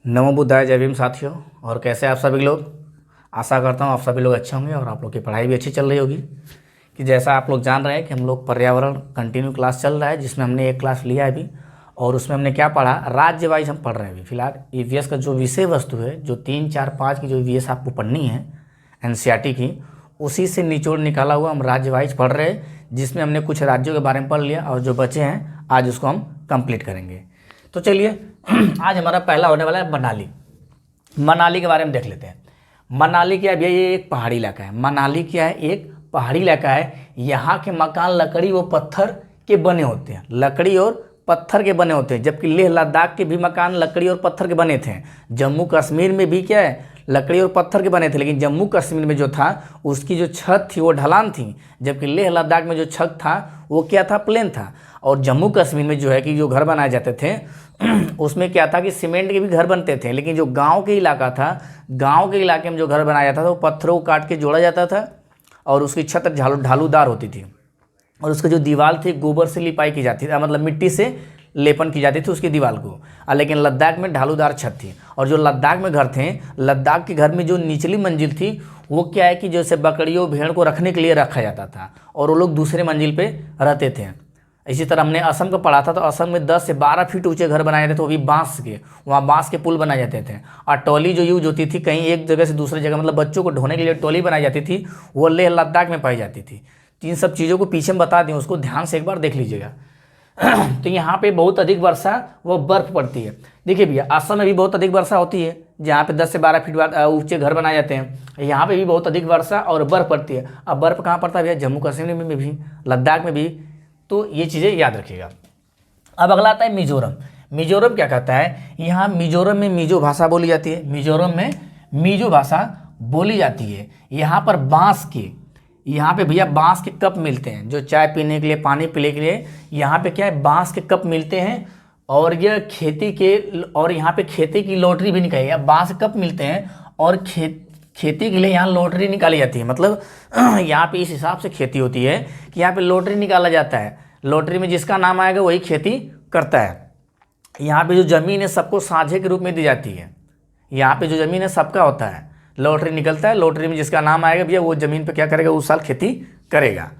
नमो बुद्धाय जय भीम साथियों। और कैसे आप सभी लोग। आशा करता हूँ आप सभी लोग अच्छे होंगे और आप लोग की पढ़ाई भी अच्छी चल रही होगी। कि जैसा आप लोग जान रहे हैं कि हम लोग पर्यावरण कंटिन्यू क्लास चल रहा है, जिसमें हमने एक क्लास लिया है अभी। और उसमें हमने क्या पढ़ा, राज्य वाइज हम पढ़ रहे हैं अभी फिलहाल। ईवीएस का जो विषय वस्तु है, जो 3, 4, 5 की जो ईवीएस आपको पढ़नी है एनसीईआरटी की, उसी से निचोड़ निकाला हुआ हम राज्य वाइज पढ़ रहे हैं, जिसमें हमने कुछ राज्यों के बारे में पढ़ लिया और जो बचे हैं आज उसको हम कंप्लीट करेंगे। तो चलिए आज हमारा पहला होने वाला है मनाली। मनाली के बारे में देख लेते हैं। मनाली क्या है, ये एक पहाड़ी इलाका है। मनाली क्या है, एक पहाड़ी इलाका है। यहाँ के मकान लकड़ी व पत्थर के बने होते हैं, लकड़ी और पत्थर के बने होते हैं। जबकि लेह लद्दाख के भी मकान लकड़ी और पत्थर के बने थे। जम्मू कश्मीर में भी क्या है, लकड़ी और पत्थर के बने थे। लेकिन जम्मू कश्मीर में जो था उसकी जो छत थी वो ढलान थी, जबकि लेह लद्दाख में जो छत था वो क्या था, प्लेन था। और जम्मू कश्मीर में जो है कि जो घर बनाए जाते थे उसमें क्या था कि सीमेंट के भी घर बनते थे। लेकिन जो गांव के इलाका था, गांव के इलाके में जो घर बनाया जाता था वो पत्थरों को काट के जोड़ा जाता था और उसकी छत ढालूदार होती थी। और उसकी जो दीवार थी गोबर से लिपाई की जाती थी, मतलब मिट्टी से लेपन की जाती थी उसकी दीवार को। लेकिन लद्दाख में ढालूदार छत थी। और जो लद्दाख में घर थे, लद्दाख के घर में जो निचली मंजिल थी वो क्या है कि जैसे बकरियों भेड़ को रखने के लिए रखा जाता था और वो लोग दूसरे मंजिल पे रहते थे। इसी तरह हमने असम का पढ़ा था, तो असम में 10 से 12 फीट ऊंचे घर बनाए जाते थे, वो भी बांस के। वहाँ बांस के पुल बनाए जाते थे। और टॉली जो यूज होती थी कहीं एक जगह से दूसरी जगह, मतलब बच्चों को ढोने के लिए टॉली बनाई जाती थी, वो लेह लद्दाख में पाई जाती थी। तो इन सब चीज़ों को पीछे में बता दें, उसको ध्यान से एक बार देख लीजिएगा। तो यहाँ पे बहुत अधिक वर्षा व बर्फ पड़ती है। देखिए भैया, असम में भी बहुत अधिक वर्षा होती है, जहाँ पे 10 से 12 फीट ऊंचे घर बनाए जाते हैं। यहाँ पे भी बहुत अधिक वर्षा और बर्फ पड़ती है। अब बर्फ कहाँ पड़ता है भैया, जम्मू कश्मीर में भी, लद्दाख में भी। तो ये चीज़ें याद रखिएगा। अब अगला आता है मिजोरम। मिजोरम क्या कहता है, यहाँ मिजोरम में मिजो भाषा बोली जाती है। मिजोरम में मिजो भाषा बोली जाती है। यहाँ पर बांस के, यहाँ पे भैया बांस के कप मिलते हैं, जो चाय पीने के लिए, पानी पीने के लिए यहाँ पे क्या है, बांस के कप मिलते हैं। और यह खेती के, और यहाँ पे खेती की लॉटरी भी निकाली है। बांस के कप मिलते हैं और खेती के लिए यहाँ लॉटरी निकाली जाती है। मतलब यहाँ पे इस हिसाब से खेती होती है कि यहाँ पे लॉटरी निकाला जाता है। लॉटरी में जिसका नाम आएगा वही खेती करता है। यहाँ पे जो ज़मीन है सबको साझे के रूप में दी जाती है। यहाँ पे जो ज़मीन है सबका होता है, लॉटरी निकलता है, लॉटरी में जिसका नाम आएगा भैया वो ज़मीन पे क्या करेगा, उस साल खेती करेगा।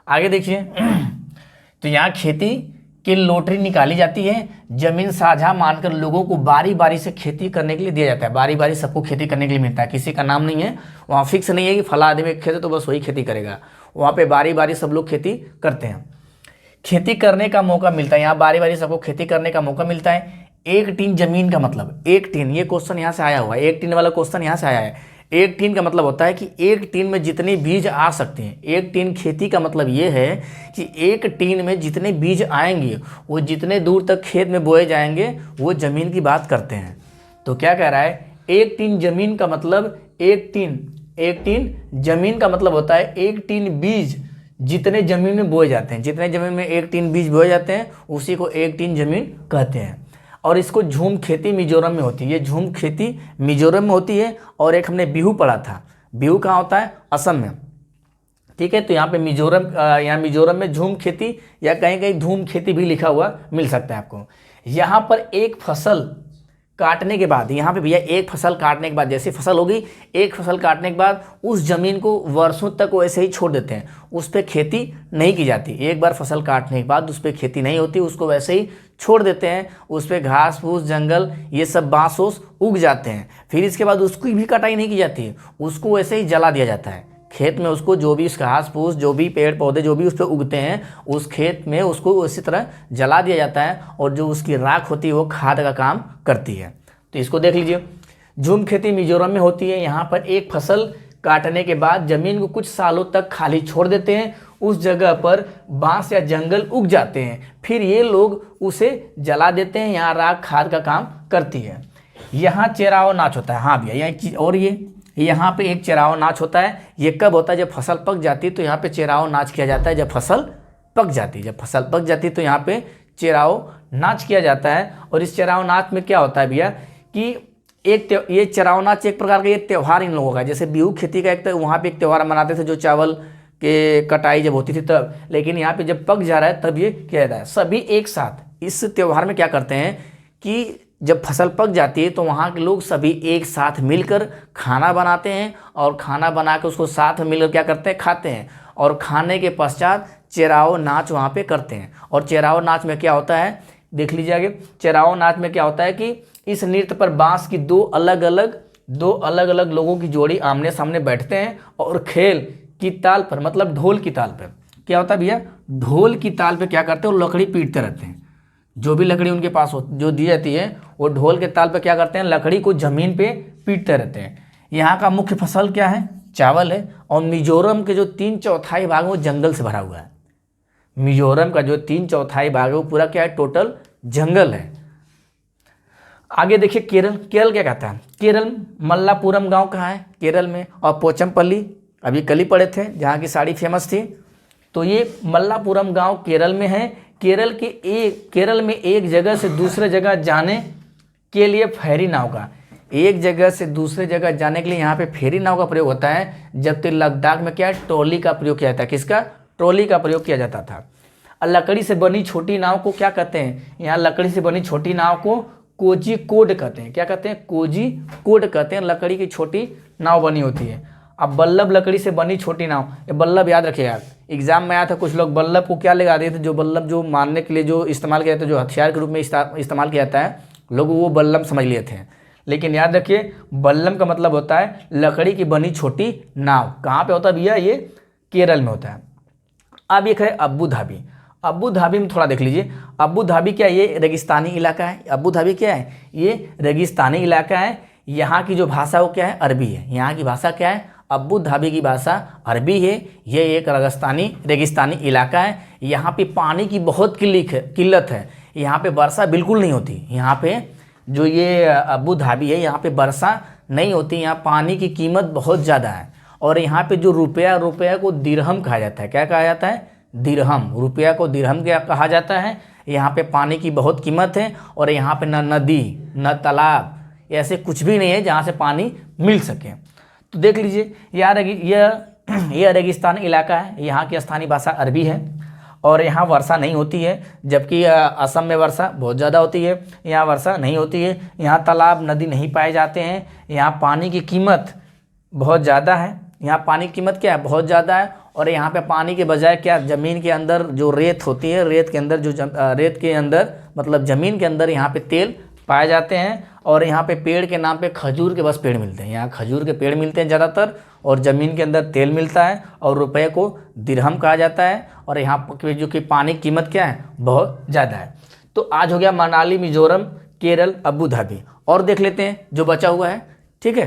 आगे देखिए, तो यहाँ खेती की लॉटरी निकाली जाती है। जमीन साझा मानकर लोगों को बारी बारी से खेती करने के लिए दिया जाता है। बारी बारी सबको खेती करने के लिए मिलता है, किसी का नाम नहीं है वहाँ, फिक्स नहीं है कि फला आदमी खेत है तो बस वही खेती करेगा। वहाँ पे बारी बारी सब लोग खेती करते हैं, खेती करने का मौका मिलता है। यहाँ बारी बारी सबको खेती करने का मौका मिलता है। एक टीन जमीन का मतलब, एक टीन, ये क्वेश्चन यहाँ से आया हुआ है, एक टीन वाला क्वेश्चन यहाँ से आया है। एक टीन का मतलब होता है कि एक टीन में जितने बीज आ सकते हैं। एक टीन खेती का मतलब ये है कि एक टीन में जितने बीज आएंगे वो जितने दूर तक खेत में बोए जाएंगे, वो ज़मीन की बात करते हैं। तो क्या कह रहा है, एक टीन जमीन का मतलब, एक टीन जमीन का मतलब होता है एक टीन बीज जितने ज़मीन में बोए जाते हैं। जितने ज़मीन में एक टीन बीज बोए जाते हैं उसी को एक टीन ज़मीन कहते हैं। और इसको झूम खेती मिजोरम में होती है। ये झूम खेती मिजोरम में होती है। और एक हमने बिहू पढ़ा था, बिहू कहाँ होता है, असम में। ठीक है, तो यहाँ पे मिजोरम, यहाँ मिजोरम में झूम खेती या कहीं कहीं धूम खेती भी लिखा हुआ मिल सकता है आपको। यहाँ पर एक फसल काटने के बाद, यहाँ पे भैया एक फसल काटने के बाद, जैसे फसल होगी, एक फसल काटने के बाद उस ज़मीन को वर्षों तक वैसे ही छोड़ देते हैं, उस पर खेती नहीं की जाती। एक बार फसल काटने के बाद उस पर खेती नहीं होती, उसको वैसे ही छोड़ देते हैं। उस पर घास फूस, जंगल, ये सब बांस ओस उग जाते हैं। फिर इसके बाद उसकी भी कटाई नहीं की जाती है, उसको वैसे ही जला दिया जाता है। खेत में उसको जो भी घास फूस, जो भी पेड़ पौधे जो भी उस पर उगते हैं, उस खेत में उसको उसी तरह जला दिया जाता है। और जो उसकी राख होती है वो खाद का काम करती है। तो इसको देख लीजिए, झूम खेती मिजोरम में होती है। यहाँ पर एक फसल काटने के बाद ज़मीन को कुछ सालों तक खाली छोड़ देते हैं, उस जगह पर बांस या जंगल उग जाते हैं, फिर ये लोग उसे जला देते हैं। यहाँ राख खाद का काम करती है। यहाँ चेराव नाच होता है। हाँ भैया, यहाँ एक चीज़ और, ये यहाँ पे एक चेराव नाच होता है। ये कब होता है, जब फसल पक जाती है तो यहाँ पे चेराव नाच किया जाता है। जब फसल पक जाती है, जब फसल पक जाती है तो यहाँ पे चेराव नाच किया जाता है। और इस चेराव नाच में क्या होता है भैया कि ये चेराव नाच एक प्रकार का ये त्यौहार इन लोगों का, जैसे बिहू खेती का एक, वहाँ पे एक त्यौहार मनाते थे जो चावल के कटाई जब होती थी तब। लेकिन यहाँ पे जब पक जा रहा है तब ये किया जाता है। सभी एक साथ इस त्यौहार में क्या करते हैं कि जब फसल पक जाती है तो वहाँ के लोग सभी एक साथ मिलकर खाना बनाते हैं और खाना बना के उसको साथ में मिलकर क्या करते हैं, खाते हैं। और खाने के पश्चात चेराव नाच वहाँ पे करते हैं। और चेराव नाच में क्या होता है, देख लीजिए आगे। चेराव नाच में क्या होता है कि इस नृत्य पर बांस की दो अलग अलग लोगों की जोड़ी आमने सामने बैठते हैं और खेल की ताल पर, मतलब ढोल की ताल पर क्या होता है भैया, ढोल की ताल पे क्या करते हैं, वो लकड़ी पीटते रहते हैं। जो भी लकड़ी उनके पास हो जो दी जाती है वो ढोल के ताल पे क्या करते हैं, लकड़ी को जमीन पे पीटते रहते हैं। यहाँ का मुख्य फसल क्या है, चावल है। और मिजोरम के जो 3/4 भाग है वो जंगल से भरा हुआ है। मिजोरम का जो 3/4 भाग है वो पूरा क्या है, टोटल जंगल है। आगे देखिए केरल। केरल क्या कहता है, केरल मल्लापुरम गांव कहाँ है, केरल में। और पोचमपल्ली अभी कल ही पढ़े थे, जहाँ की साड़ी फेमस थी। तो ये मल्लापुरम गांव केरल में है। केरल में एक जगह से दूसरे जगह जाने के लिए फेरी नाव का, एक जगह से दूसरे जगह जाने के लिए यहाँ पे फेरी नाव का प्रयोग होता है। जबकि लद्दाख में क्या है, ट्रॉली का प्रयोग किया जाता है। किसका, ट्रॉली का प्रयोग किया जाता था। और लकड़ी से बनी छोटी नाव को क्या कहते हैं, यहाँ लकड़ी से बनी छोटी नाव को कोजी कोड कहते हैं। क्या कहते हैं, कोजी कोड कहते हैं। लकड़ी की छोटी नाव बनी होती है। अब बल्लभ लकड़ी से बनी छोटी नाव, ये बल्लभ याद रखिएगा, एग्जाम में आया था। कुछ लोग बल्लभ को क्या लगा दिए थे, जो बल्लभ जो मारने के लिए जो इस्तेमाल किया जाता है, जो हथियार के रूप में इस्तेमाल किया जाता है, लोग वो बल्लभ समझ लिए थे। लेकिन याद रखिए बल्लभ का मतलब होता है लकड़ी की बनी छोटी नाव। कहाँ पे होता है भैया, ये केरल में होता है। अब एक है अबू धाबी। अबू धाबी में थोड़ा देख लीजिए। अबू धाबी क्या है, ये रेगिस्तानी इलाका है। अबू धाबी क्या है, ये रेगिस्तानी इलाका है। यहाँ की जो भाषा वो क्या है, अरबी है। यहाँ की भाषा क्या है, अबू धाबी की भाषा अरबी है। ये एक रेगिस्तानी इलाका है। यहाँ पे पानी की बहुत किल्लत है। यहाँ पे वर्षा बिल्कुल नहीं होती। यहाँ पे जो ये अबू धाबी है, यहाँ पे वर्षा नहीं होती। यहाँ पानी की कीमत बहुत ज़्यादा है। और यहाँ पे जो रुपया को दिरहम कहा जाता है। क्या कहा जाता है, दिरहम। रुपया को दिरहम क्या कहा जाता है। यहाँ पे पानी की बहुत कीमत है। और यहाँ पे न नदी न तालाब ऐसे कुछ भी नहीं है जहाँ से पानी मिल सके। तो देख लीजिए यह रेगिस्तान इलाका है। यहाँ की स्थानीय भाषा अरबी है। और यहाँ वर्षा नहीं होती है। जबकि असम में वर्षा बहुत ज़्यादा होती है, यहाँ वर्षा नहीं होती है। यहाँ तालाब नदी नहीं पाए जाते हैं। यहाँ पानी की कीमत बहुत ज़्यादा है। यहाँ पानी की कीमत क्या है, बहुत ज़्यादा है। और यहाँ पे पानी के बजाय क्या, ज़मीन के अंदर जो रेत होती है, रेत के अंदर मतलब ज़मीन के अंदर यहाँ पे तेल पाए जाते हैं। और यहाँ पे पेड़ के नाम पे खजूर के बस पेड़ मिलते हैं। यहाँ खजूर के पेड़ मिलते हैं ज़्यादातर। और ज़मीन के अंदर तेल मिलता है। और रुपये को दिरहम कहा जाता है। और यहाँ जो कि पानी की कीमत क्या है, बहुत ज़्यादा है। तो आज हो गया मनाली, मिजोरम, केरल, अबू धाबी। और देख लेते हैं जो बचा हुआ है, ठीक है।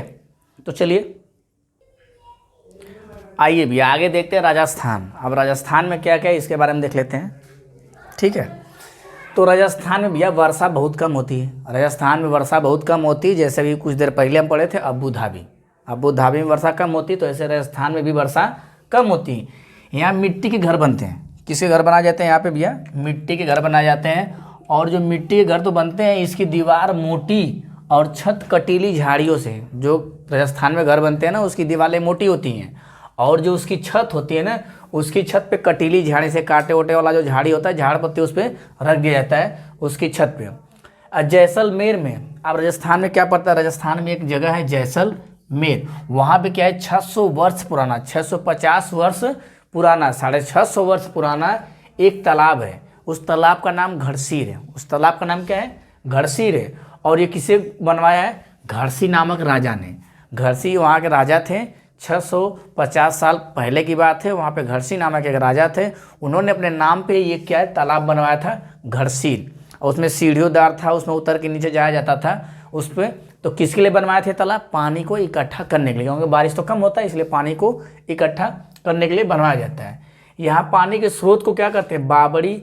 तो चलिए आइए भी आगे देखते हैं राजस्थान। अब राजस्थान में क्या क्या है इसके बारे में देख लेते हैं, ठीक है। तो राजस्थान में भैया वर्षा बहुत कम होती है। राजस्थान में वर्षा बहुत कम होती है। जैसे भी कुछ देर पहले हम पढ़े थे अबू धाबी में वर्षा कम होती है। तो ऐसे राजस्थान में भी वर्षा कम होती है। यहाँ मिट्टी के घर बनते हैं। किसके घर बनाए जाते हैं यहाँ पे भैया, मिट्टी के घर बनाए जाते हैं। और जो मिट्टी के घर तो बनते हैं, इसकी दीवार मोटी और छत कटीली झाड़ियों से। जो राजस्थान में घर बनते हैं ना, उसकी दीवारें मोटी होती हैं। और जो उसकी छत होती है ना, उसकी छत पे कटीली झाड़ी से, कांटे वोटे वाला जो झाड़ी होता है, झाड़ पत्ती उस पर रख दिया जाता है उसकी छत पे। जैसलमेर में, अब राजस्थान में क्या पड़ता है, राजस्थान में एक जगह है जैसलमेर। वहाँ पे क्या है, 600 वर्ष पुराना, 650 वर्ष पुराना, 650 वर्ष पुराना एक तालाब है। उस तालाब का नाम घड़सीर है। उस तालाब का नाम क्या है, घड़सीर है। और ये किसे बनवाया है, घड़सी नामक राजा ने। घड़सी वहाँ के राजा थे। 650 साल पहले की बात है। वहाँ पे घड़सी नामक एक राजा थे। उन्होंने अपने नाम पे ये क्या है, तालाब बनवाया था घड़सीर। और उसमें सीढ़ियोंदार था, उसमें उतर के नीचे जाया जाता था उस पर। तो किसके लिए बनवाए थे तालाब, पानी को इकट्ठा करने के लिए, क्योंकि बारिश तो कम होता है, इसलिए पानी को इकट्ठा करने के लिए बनवाया जाता है। यहाँ पानी के स्रोत को क्या कहते हैं, बाबड़ी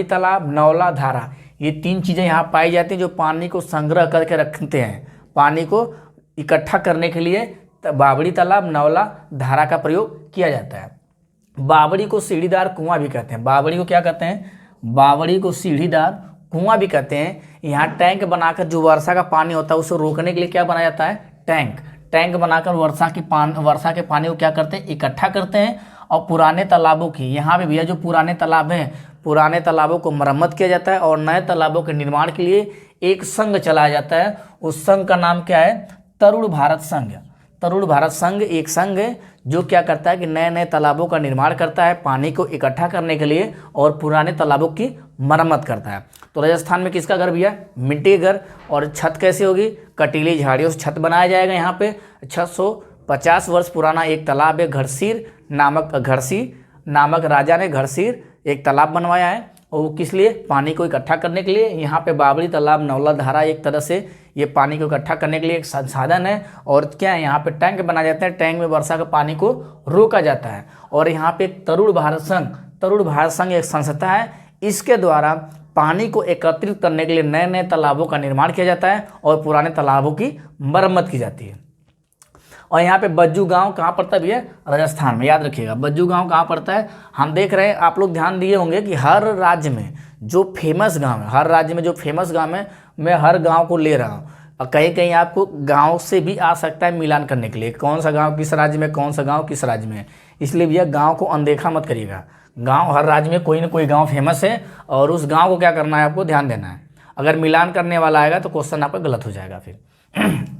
तालाब, नौला धारा। ये 3 चीज़ें यहाँ पाई जाती हैं जो पानी को संग्रह करके रखते हैं। पानी को इकट्ठा करने के लिए बाबड़ी तालाब, नौला धारा का प्रयोग किया जाता है। बावड़ी को सीढ़ीदार कुआं भी कहते हैं। बावड़ी को क्या कहते हैं, बावड़ी को सीढ़ीदार कुआं भी कहते हैं। यहाँ टैंक बनाकर जो वर्षा का पानी होता है उसे रोकने के लिए क्या बनाया जाता है, टैंक बनाकर वर्षा के पानी को क्या करते हैं, इकट्ठा करते हैं। और पुराने तालाबों की, यहाँ पे भैया जो पुराने तालाब हैं, पुराने तालाबों को मरम्मत किया जाता है और नए तालाबों के निर्माण के लिए एक संघ चलाया जाता है। उस संघ का नाम क्या है? तरुण भारत संघ। तरुण भारत संघ एक संघ है जो क्या करता है कि नए नए तालाबों का निर्माण करता है पानी को इकट्ठा करने के लिए और पुराने तालाबों की मरम्मत करता है। तो राजस्थान में किसका घर भैया? मिट्टी का घर। और छत कैसी होगी? कटीली झाड़ियों से छत बनाया जाएगा। यहाँ पे 650 वर्ष पुराना एक तालाब है, घड़सी नामक राजा ने घड़सीर एक तालाब बनवाया है और वो किस लिए? पानी को इकट्ठा करने के लिए। यहाँ पे बाबरी तालाब, नौला धारा एक तरह से ये पानी को इकट्ठा करने के लिए एक संसाधन है। और क्या है? यहाँ पे टैंक बनाए जाते हैं, टैंक में वर्षा का पानी को रोका जाता है। और यहाँ पे एक तरुण भारत संघ एक संस्था है, इसके द्वारा पानी को एकत्रित करने के लिए नए नए तालाबों का निर्माण किया जाता है और पुराने तालाबों की मरम्मत की जाती है। और यहाँ पे बज्जू गांव कहाँ पड़ता है भैया? राजस्थान में। याद रखिएगा बज्जू गांव कहाँ पड़ता है। हम देख रहे हैं, आप लोग ध्यान दिए होंगे कि हर राज्य में जो फेमस गांव है, मैं हर गांव को ले रहा हूँ। और कहीं कहीं आपको गांव से भी आ सकता है मिलान करने के लिए, कौन सा गांव किस राज्य में, कौन सा गांव किस राज्य में। इसलिए भैया गाँव को अनदेखा मत करिएगा। गाँव, हर राज्य में कोई ना कोई गाँव फेमस है और उस गाँव को क्या करना है, आपको ध्यान देना है। अगर मिलान करने वाला आएगा तो क्वेश्चन आपका गलत हो जाएगा फिर।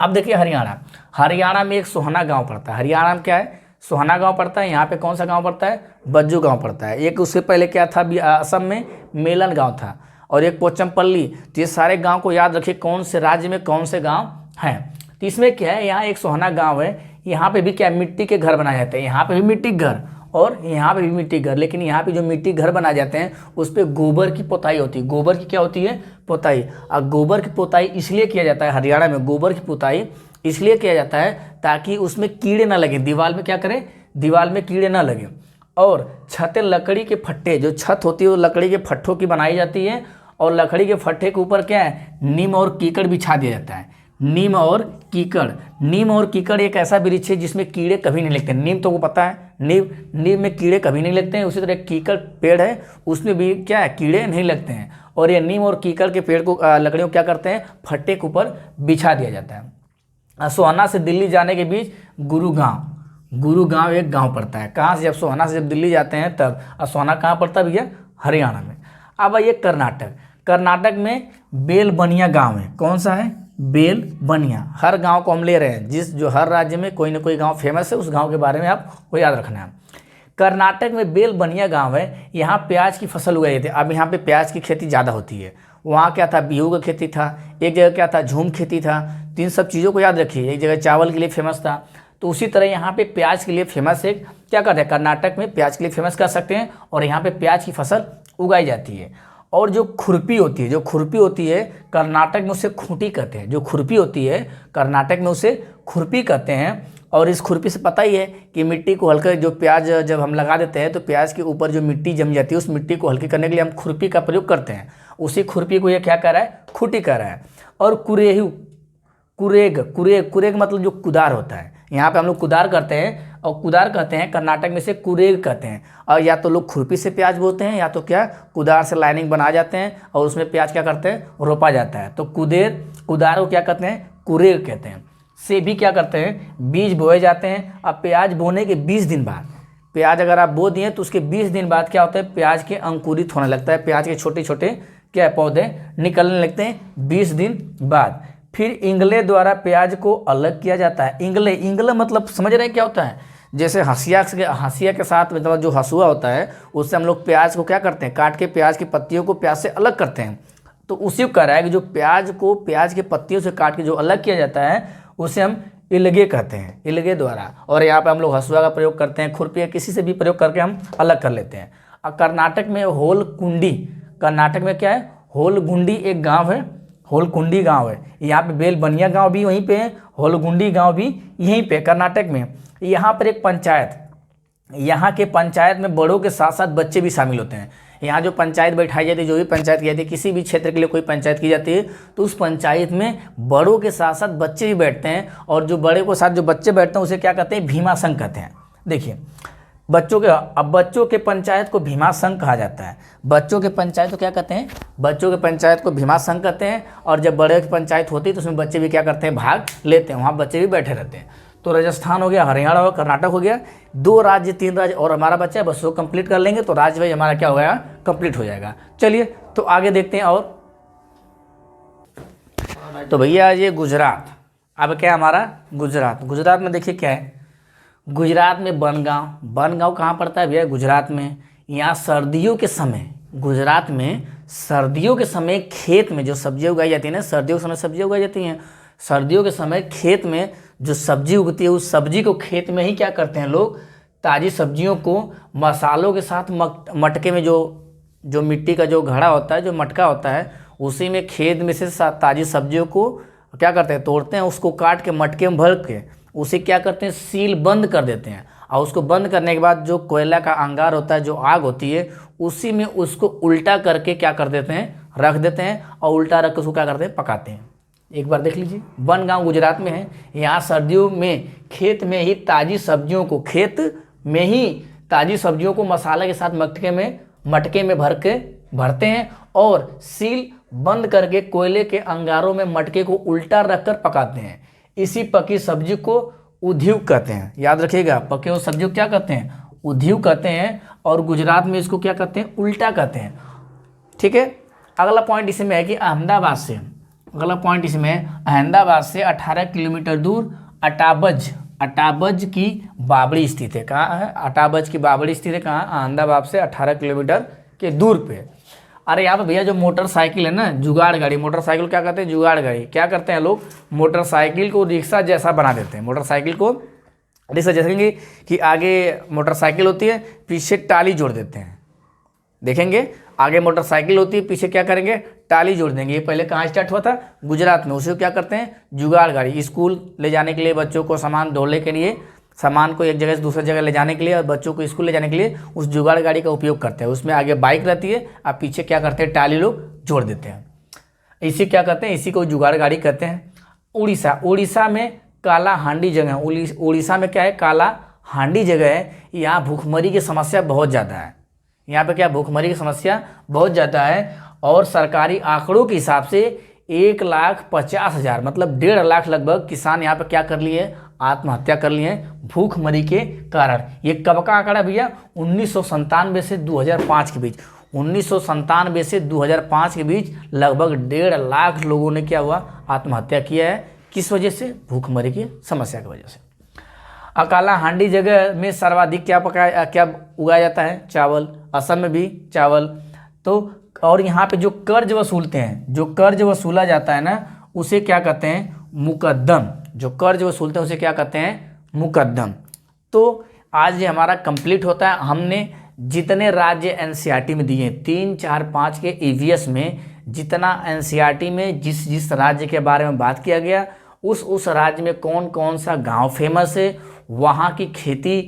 अब देखिए हरियाणा में एक सोहना गांव पड़ता है। हरियाणा में क्या है? सोहना गांव पड़ता है। यहाँ पे कौन सा गांव पड़ता है? बज्जू गांव पड़ता है। एक उससे पहले क्या था? असम में मेलन गांव था और एक पोचमपल्ली। तो ये सारे गांव को याद रखिए कौन से राज्य में कौन से गांव हैं। तो इसमें क्या है, यहाँ एक सोहना गाँव है, यहाँ पे भी क्या मिट्टी के घर बनाए जाते हैं। यहाँ पे भी मिट्टी के घर और यहाँ पे भी मिट्टी घर, लेकिन यहाँ पे जो मिट्टी घर बनाए जाते हैं उस पर गोबर की पोताई होती है। गोबर की क्या होती है? पोताई। और गोबर की पोताई इसलिए किया जाता है हरियाणा में, गोबर की पोताई इसलिए किया जाता है ताकि उसमें कीड़े ना लगे, दीवार में क्या करें, दीवार में कीड़े ना लगे। और छतें लकड़ी के फट्टे, जो छत होती है वो लकड़ी के फट्टों की बनाई जाती है और लकड़ी के फट्टे के ऊपर क्या है? नीम और कीकड़ बिछा दिया जाता है। नीम और कीकड़ एक ऐसा वृक्ष है जिसमें कीड़े कभी नहीं लगते। नीम तो वो पता है, नीम में कीड़े कभी नहीं लगते हैं। उसी तरह कीकड़ पेड़ है, उसमें भी क्या है? कीड़े नहीं लगते हैं। और ये नीम और कीकड़ के पेड़ को लकड़ियों क्या करते हैं? फट्टे के ऊपर बिछा दिया जाता है। सोहना से दिल्ली जाने के बीच गुरुगांव एक गांव पड़ता है। कहाँ से? जब सोहना से जब दिल्ली जाते हैं तब। और सोहना कहाँ पड़ता है भैया? हरियाणा में। अब आइए कर्नाटक में बेलबनिया गाँव है। कौन सा है? बेलबनिया। हर गांव को हम ले रहे हैं, जो हर राज्य में कोई ना कोई गांव फेमस है, उस गांव के बारे में आपको याद रखना है। कर्नाटक में बेलबनिया गांव है, यहाँ प्याज की फसल उगाई जाती है। अब यहाँ पे प्याज की खेती ज़्यादा होती है। वहाँ क्या था? बिहू का खेती था, एक जगह क्या था? झूम खेती था। तो इन सब चीज़ों को याद रखिए। एक जगह चावल के लिए फेमस था, तो उसी तरह यहाँ पे प्याज के लिए फेमस है। क्या कहते हैं? कर्नाटक में प्याज के लिए फेमस कर सकते हैं और यहाँ पे प्याज की फसल उगाई जाती है। और जो खुरपी होती है कर्नाटक में उसे खूंटी कहते हैं। जो खुरपी होती है कर्नाटक में उसे खुरपी कहते हैं। और इस खुरपी से पता ही है कि मिट्टी को हल्का, जो प्याज जब हम लगा देते हैं तो प्याज के ऊपर जो मिट्टी जम जाती है उस मिट्टी को हल्की करने के लिए हम खुरपी का प्रयोग करते हैं। उसी खुरपी को ये क्या कर रहा है? खूंटी कर रहा है। और कुरेग मतलब जो कुदार होता है, यहाँ पे हम लोग कुदार करते हैं और कुदार कहते हैं, कर्नाटक में से कुरेग कहते हैं। और या तो लोग खुरपी से प्याज बोते हैं या तो क्या कुदार से लाइनिंग बना जाते हैं और उसमें प्याज क्या करते हैं? रोपा जाता है। तो कुदार को क्या कहते हैं? कुरेग कहते हैं। से भी क्या करते हैं? बीज बोए जाते हैं। अब प्याज बोने के 20 दिन बाद, प्याज अगर आप बो दिए तो उसके 20 दिन बाद क्या होता है? प्याज के अंकुरित होने लगता है, प्याज के छोटे छोटे क्या पौधे निकलने लगते हैं 20 दिन बाद। फिर इंगले द्वारा प्याज को अलग किया जाता है। इंगले मतलब समझ रहे हैं क्या होता है? जैसे हंसिया के साथ मतलब जो हंसुआ होता है उससे हम लोग प्याज को क्या करते हैं? काट के प्याज की पत्तियों को प्याज से अलग करते हैं। तो उसी को कह रहा है कि जो प्याज के पत्तियों से काट के जो अलग किया जाता है उसे हम इलगे कहते हैं, इलगे द्वारा। और यहाँ पे हम लोग हंसुआ का प्रयोग करते हैं, खुरपी या किसी से भी प्रयोग करके हम अलग कर लेते हैं। और कर्नाटक में कर्नाटक में क्या है? होलगुंडी एक गाँव है, होलकुंडी गांव है। यहाँ पे बेलबनिया गांव भी वहीं पे है, होलगुंडी गांव भी यहीं पे कर्नाटक में। यहाँ पर एक पंचायत, यहाँ के पंचायत में बड़ों के साथ साथ बच्चे भी शामिल होते हैं। यहाँ जो पंचायत बैठाई जाती है, जो भी पंचायत की जाती है, किसी भी क्षेत्र के लिए कोई पंचायत की जाती है तो उस पंचायत में बड़ों के साथ साथ बच्चे भी बैठते हैं। और जो बड़े के साथ जो बच्चे बैठते हैं उसे क्या कहते हैं? भीमा संघ कहते हैं। देखिए बच्चों के पंचायत को भीमा संघ कहा जाता है। बच्चों के पंचायत को क्या कहते हैं? बच्चों के पंचायत को भीमा संघ कहते हैं। और जब बड़े की पंचायत होती है तो उसमें बच्चे भी क्या करते हैं? भाग लेते हैं, वहाँ बच्चे भी बैठे रहते हैं। तो राजस्थान हो गया, हरियाणा हो गया, कर्नाटक हो गया, 2 राज्य 3 राज्य और हमारा बच्चा है, बस वो कंप्लीट कर लेंगे तो राज्य भाई हमारा क्या हो गया? कंप्लीट हो जाएगा। चलिए तो आगे देखते हैं। और तो भैया ये गुजरात, अब क्या हमारा गुजरात, गुजरात में देखिए क्या है, गुजरात में बनगांव, बनगांव कहाँ पड़ता है भैया, गुजरात में। यहाँ सर्दियों के समय, गुजरात में सर्दियों के समय खेत में जो सब्जियाँ उगाई जाती है ना, सर्दियों के समय सब्जियाँ उगाई जाती हैं, सर्दियों के समय खेत में जो सब्जी उगती है उस सब्जी को खेत में ही क्या करते हैं लोग, ताज़ी सब्जियों को मसालों के साथ मटके में जो मिट्टी का जो घड़ा होता है, जो मटका होता है, उसी में खेत में से ताज़ी सब्जियों को क्या करते हैं, तोड़ते हैं, उसको काट के मटके में भर के उसे क्या करते हैं, सील बंद कर देते हैं। और उसको बंद करने के बाद जो कोयला का अंगार होता है, जो आग होती है, उसी में उसको उल्टा करके क्या कर देते हैं, रख देते हैं, और उल्टा रख के उसको क्या करते हैं, पकाते हैं। एक बार देख लीजिए, बनगांव गुजरात में है। यहाँ सर्दियों में खेत में ही ताज़ी सब्जियों को, खेत में ही ताज़ी सब्जियों को मसाले के साथ मटके में भरते हैं और सील बंद करके कोयले के अंगारों में मटके को उल्टा रखकर पकाते हैं। इसी पकी सब्जी को उद्योग कहते हैं, याद रखिएगा, पके हुए सब्जी को क्या कहते हैं, उद्योग कहते हैं। और गुजरात में इसको क्या कहते हैं, उल्टा कहते हैं। ठीक है, अगला पॉइंट इसमें है कि अहमदाबाद से, अगला पॉइंट इसमें है अहमदाबाद से 18 किलोमीटर दूर अटाबज की बावड़ी स्थित है। कहाँ है, अटाबज की बावड़ी स्थित है, कहाँ, अहमदाबाद से 18 किलोमीटर के दूर पे। अरे यहाँ पे भैया जो मोटरसाइकिल है ना, जुगाड़ गाड़ी, मोटरसाइकिल क्या कहते हैं, जुगाड़ गाड़ी, क्या करते हैं लोग, मोटरसाइकिल को रिक्शा जैसा बना देते हैं। मोटरसाइकिल को रिक्शा जैसे कि आगे मोटरसाइकिल होती है, पीछे टाली जोड़ देते हैं। देखेंगे आगे मोटरसाइकिल होती है, पीछे क्या करेंगे, टाली जोड़ देंगे। ये पहले कहाँ स्टार्ट हुआ था, गुजरात में। उसे क्या करते हैं, जुगाड़ गाड़ी। स्कूल ले जाने के लिए, बच्चों को सामान ढोने के लिए, सामान को एक जगह से दूसरी जगह ले जाने के लिए और बच्चों को स्कूल ले जाने के लिए उस जुगाड़ गाड़ी का उपयोग करते हैं। उसमें आगे बाइक रहती है और पीछे क्या करते हैं, टाली लोग जोड़ देते हैं। इसी क्या कहते हैं, इसी को जुगाड़ गाड़ी कहते हैं। उड़ीसा में काला हांडी जगह, उड़ीसा में क्या है, काला हांडी जगह है। यहाँ भूखमरी की समस्या बहुत ज़्यादा है। यहाँ पे क्या, भूखमरी की समस्या बहुत ज़्यादा है। और सरकारी आंकड़ों के हिसाब से 1,50,000 मतलब 1.5 लाख लगभग किसान यहाँ पे क्या कर लिए, आत्महत्या कर लिए हैं भूखमरी के कारण। ये कब का आंकड़ा भैया, 1997 से 2005 के बीच, 1997 से 2005 के बीच लगभग 1.5 लाख लोगों ने क्या हुआ, आत्महत्या किया है। किस वजह से, भूखमरी की समस्या की वजह से। काला हांडी जगह में सर्वाधिक क्या उगाया जाता है, चावल। असम में भी चावल। तो और यहाँ पे जो कर्ज वसूलते हैं, जो कर्ज वसूला जाता है ना, उसे क्या कहते हैं, मुकद्दम। जो कर्ज वसूलते हैं उसे क्या कहते हैं, मुकद्दम। तो आज ये हमारा कंप्लीट होता है। हमने जितने राज्य एनसीईआरटी में दिए, 3, 4, 5 के ईवीएस में जितना एनसीईआरटी में जिस राज्य के बारे में बात किया गया, उस राज्य में कौन कौन सा गांव फेमस है, वहाँ की खेती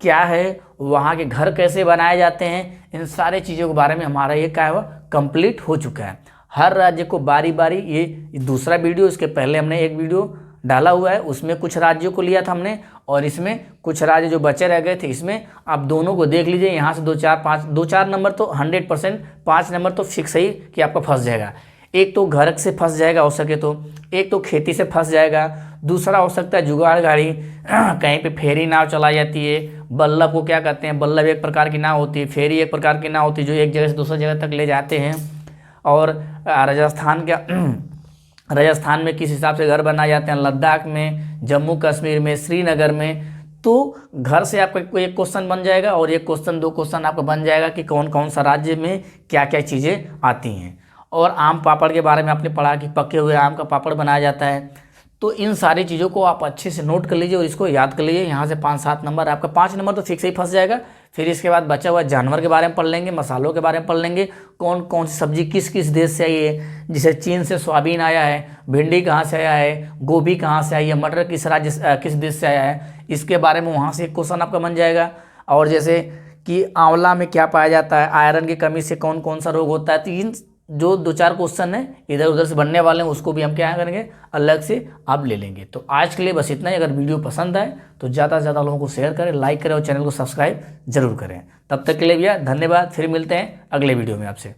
क्या है, वहाँ के घर कैसे बनाए जाते हैं, इन सारे चीज़ों के बारे में हमारा ये क्या है, कंप्लीट हो चुका है। हर राज्य को बारी बारी, ये दूसरा वीडियो, इसके पहले हमने एक वीडियो डाला हुआ है, उसमें कुछ राज्यों को लिया था हमने, और इसमें कुछ राज्य जो बचे रह गए थे, इसमें आप दोनों को देख लीजिए। यहाँ से 2-4 नंबर तो 100%, 5 नंबर तो फिक्स ही कि आपका फंस जाएगा। एक तो घर से फंस जाएगा हो सके तो, एक तो खेती से फंस जाएगा, दूसरा हो सकता है जुगाड़ गाड़ी, कहीं पे फेरी नाव चलाई जाती है। बल्लभ को क्या कहते हैं, बल्लभ एक प्रकार की नाव होती है, फेरी एक प्रकार की नाव होती है जो एक जगह से दूसरी जगह तक ले जाते हैं। और राजस्थान में किस हिसाब से घर बनाए जाते हैं, लद्दाख में, जम्मू कश्मीर में, श्रीनगर में। तो घर से आपका कोई एक क्वेश्चन बन जाएगा और एक क्वेश्चन, 2 क्वेश्चन आपका बन जाएगा कि कौन कौन सा राज्य में क्या क्या चीज़ें आती हैं। और आम पापड़ के बारे में आपने पढ़ा कि पके हुए आम का पापड़ बनाया जाता है। तो इन सारी चीज़ों को आप अच्छे से नोट कर लीजिए और इसको याद कर लीजिए। यहाँ से 5-7 नंबर, आपका 5 नंबर तो फिक्स ही फंस जाएगा। फिर इसके बाद बचा हुआ जानवर के बारे में पढ़ लेंगे, मसालों के बारे में पढ़ लेंगे, कौन कौन सी सब्जी किस किस देश से आई है, जैसे चीन से सोयाबीन आया है, भिंडी कहाँ से आया है, गोभी कहाँ से आई है, मटर किस देश से आया है, इसके बारे में वहाँ से एक क्वेश्चन आपका बन जाएगा। और जैसे कि आंवला में क्या पाया जाता है, आयरन की कमी से कौन कौन सा रोग होता है। तो इन जो 2-4 क्वेश्चन है इधर उधर से बनने वाले हैं, उसको भी हम क्या करेंगे, अलग से आप ले लेंगे। तो आज के लिए बस इतना ही। अगर वीडियो पसंद आए तो ज़्यादा से ज़्यादा लोगों को शेयर करें, लाइक करें और चैनल को सब्सक्राइब जरूर करें। तब तक के लिए भैया धन्यवाद। फिर मिलते हैं अगले वीडियो में आपसे।